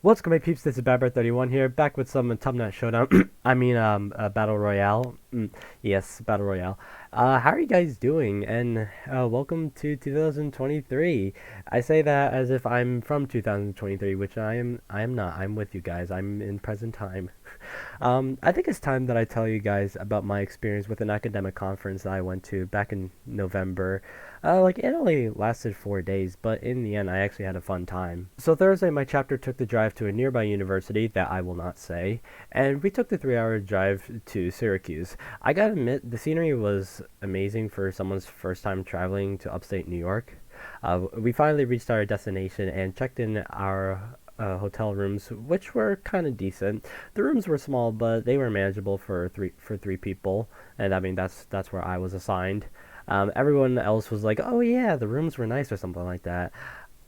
What's going on, peeps? This is Badbear31 here, back with some Tubnut Showdown. Battle Royale. Yes, Battle Royale. How are you guys doing? And welcome to 2023. I say that as if I'm from 2023, which I am. I am not. I'm with you guys. I'm in present time. I think it's time that I tell you guys about my experience with an academic conference that I went to back in November. It only lasted 4 days, but in the end, I actually had a fun time. So Thursday, my chapter took the drive to a nearby university that I will not say, and we took the 3-hour drive to Syracuse. I gotta admit, the scenery was amazing for someone's first time traveling to upstate New York. We finally reached our destination and checked in our hotel rooms, which were kind of decent. The rooms were small, but they were manageable for three people, and I mean that's where I was assigned. Everyone else was like, "Oh yeah, the rooms were nice" or something like that.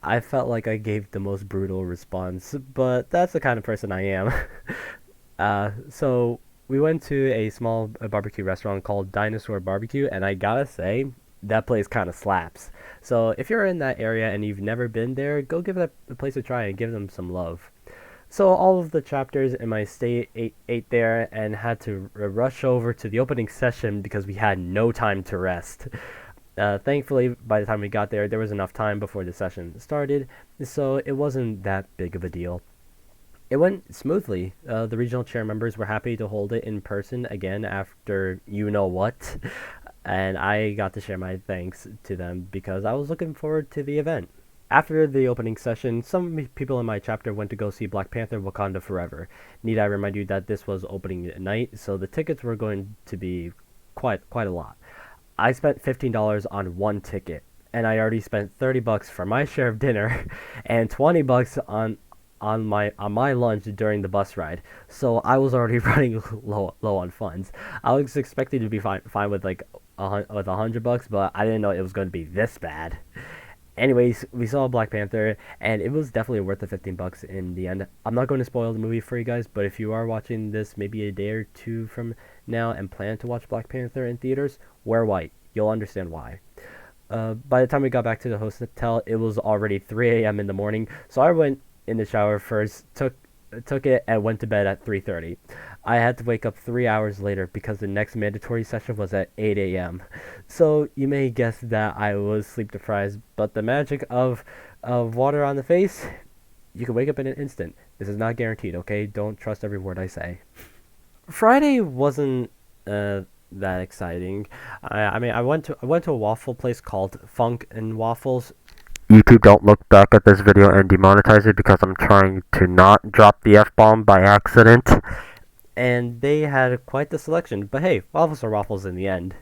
I felt like I gave the most brutal response, but that's the kind of person I am. So we went to a small barbecue restaurant called Dinosaur Barbecue, and I gotta say, that place kind of slaps. So if you're in that area and you've never been there, go give that place a try and give them some love. So all of the chapters in my state ate there and had to rush over to the opening session because we had no time to rest. Thankfully, by the time we got there, there was enough time before the session started, so it wasn't that big of a deal. It went smoothly. The regional chair members were happy to hold it in person again after you know what, and I got to share my thanks to them because I was looking forward to the event. After the opening session, some people in my chapter went to go see Black Panther Wakanda Forever. Need I remind you that this was opening night, so the tickets were going to be quite a lot. I spent $15 on one ticket, and I already spent $30 for my share of dinner and $20 on my lunch during the bus ride. So I was already running low on funds. I was expecting to be fine with like with $100, but I didn't know it was going to be this bad. Anyways, we saw Black Panther, and it was definitely worth the $15 in the end. I'm not going to spoil the movie for you guys, but if you are watching this maybe a day or two from now and plan to watch Black Panther in theaters, wear white. You'll understand why. By the time we got back to the hotel, it was already 3 a.m. in the morning, so I went in the shower first, took it, and went to bed at 3:30. I had to wake up 3 hours later because the next mandatory session was at 8 a.m. So you may guess that I was sleep deprived, but the magic of water on the face, you can wake up in an instant. This is not guaranteed, okay? Don't trust every word I say. Friday wasn't that exciting. I went to a waffle place called Funk and Waffles. YouTube, don't look back at this video and demonetize it because I'm trying to not drop the F bomb by accident. And they had quite the selection, but hey, waffles are waffles in the end.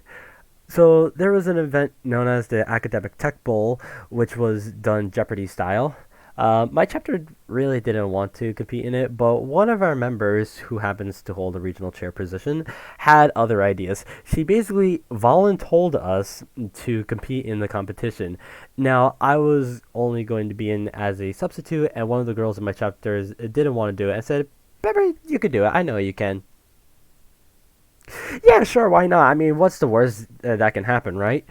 So there was an event known as the Academic Tech Bowl, which was done Jeopardy style. My chapter really didn't want to compete in it, but one of our members, who happens to hold a regional chair position, had other ideas. She basically voluntold us to compete in the competition. Now, I was only going to be in as a substitute, and one of the girls in my chapters didn't want to do it and said, "Pepper, you could do it. I know you can." Yeah, sure, why not? I mean, what's the worst that can happen, right?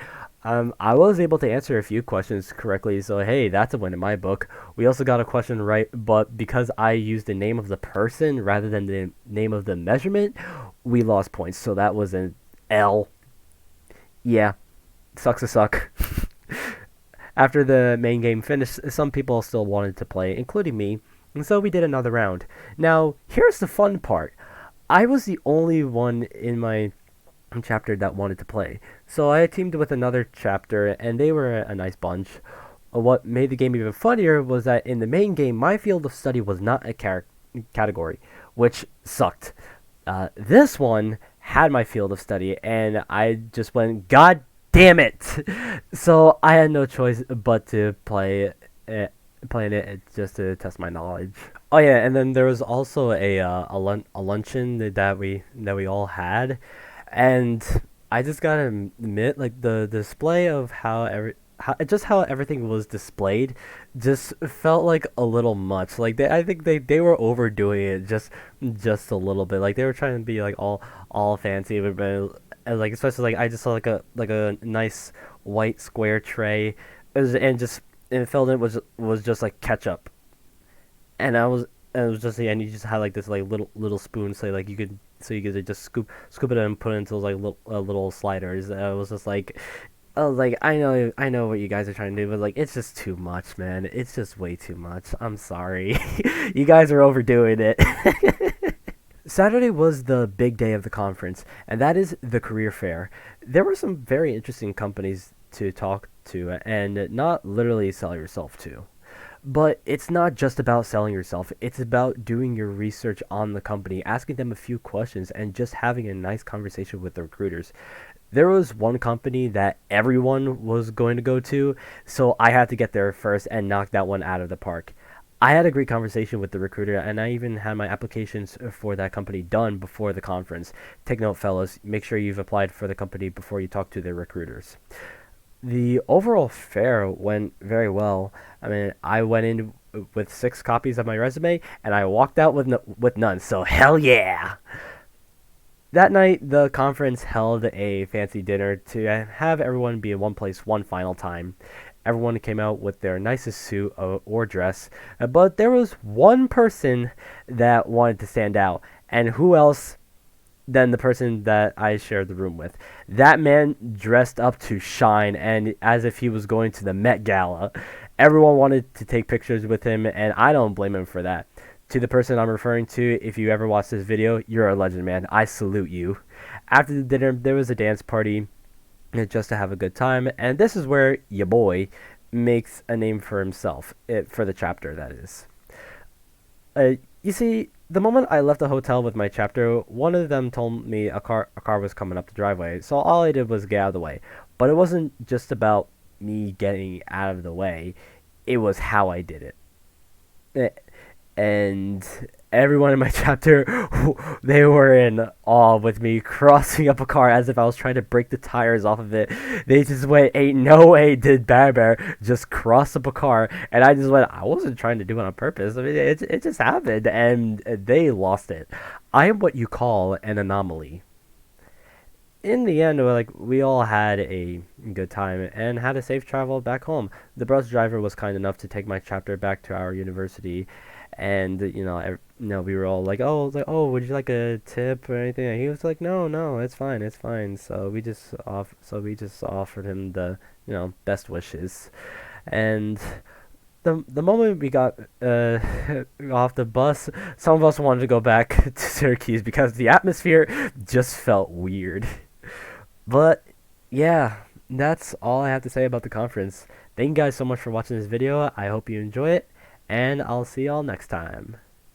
I was able to answer a few questions correctly, so hey, that's a win in my book. We also got a question right, but because I used the name of the person rather than the name of the measurement, we lost points, so that was an L. Yeah, sucks to suck. After the main game finished, some people still wanted to play, including me, and so we did another round. Now, here's the fun part. I was the only one in my chapter that wanted to play. So I teamed with another chapter, and they were a nice bunch. What made the game even funnier was that in the main game, my field of study was not a category, which sucked. This one had my field of study, and I just went, God damn it! So I had no choice but to playing it just to test my knowledge. Oh yeah, and then there was also a luncheon that we all had, and I just gotta admit, like the display of how everything was displayed just felt like a little much. Like I think they were overdoing it just a little bit. Like they were trying to be like all fancy, but and like especially like I just saw like a nice white square tray, and just and filled in was just like ketchup, and and it was just and you just had like this like little spoon, so like you could just scoop it and put it into those like little sliders. It was just like I was like, I know what you guys are trying to do, but like, it's just too much, man. It's just way too much. I'm sorry, you guys are overdoing it. Saturday was the big day of the conference, and that is the career fair. There were some very interesting companies to talk to, and not literally sell yourself to. But it's not just about selling yourself. It's about doing your research on the company, asking them a few questions, and just having a nice conversation with the recruiters. There was one company that everyone was going to go to, so I had to get there first and knock that one out of the park. I had a great conversation with the recruiter, and I even had my applications for that company done before the conference. Take note, fellas, make sure you've applied for the company before you talk to the recruiters. The overall fair went very well. I mean, I went in with 6 copies of my resume, and I walked out with with none. So hell yeah! That night, the conference held a fancy dinner to have everyone be in one place one final time. Everyone came out with their nicest suit or dress, but there was one person that wanted to stand out, and who else than the person that I shared the room with? That man dressed up to shine, and as if he was going to the Met Gala. Everyone wanted to take pictures with him, and I don't blame him for that. To the person I'm referring to, if you ever watch this video, you're a legend, man. I salute you. After the dinner, there was a dance party just to have a good time, and this is where your boy makes a name for himself, for the chapter, that is. You see, the moment I left the hotel with my chapter, one of them told me a car was coming up the driveway, so all I did was get out of the way. But it wasn't just about me getting out of the way, it was how I did it. And everyone in my chapter, they were in awe with me crossing up a car as if I was trying to break the tires off of it. They just went, ain't no way did Bear just cross up a car. And I just went, I wasn't trying to do it on purpose. I mean, it just happened. And they lost it. I am what you call an anomaly. In the end, like, we all had a good time and had a safe travel back home. The bus driver was kind enough to take my chapter back to our university, and we were all like, oh, would you like a tip or anything? And he was like, no, it's fine, it's fine. So we just offered him the best wishes, and the moment we got off the bus, some of us wanted to go back to Syracuse because the atmosphere just felt weird. But yeah, that's all I have to say about the conference. Thank you guys so much for watching this video. I hope you enjoy it, and I'll see y'all next time.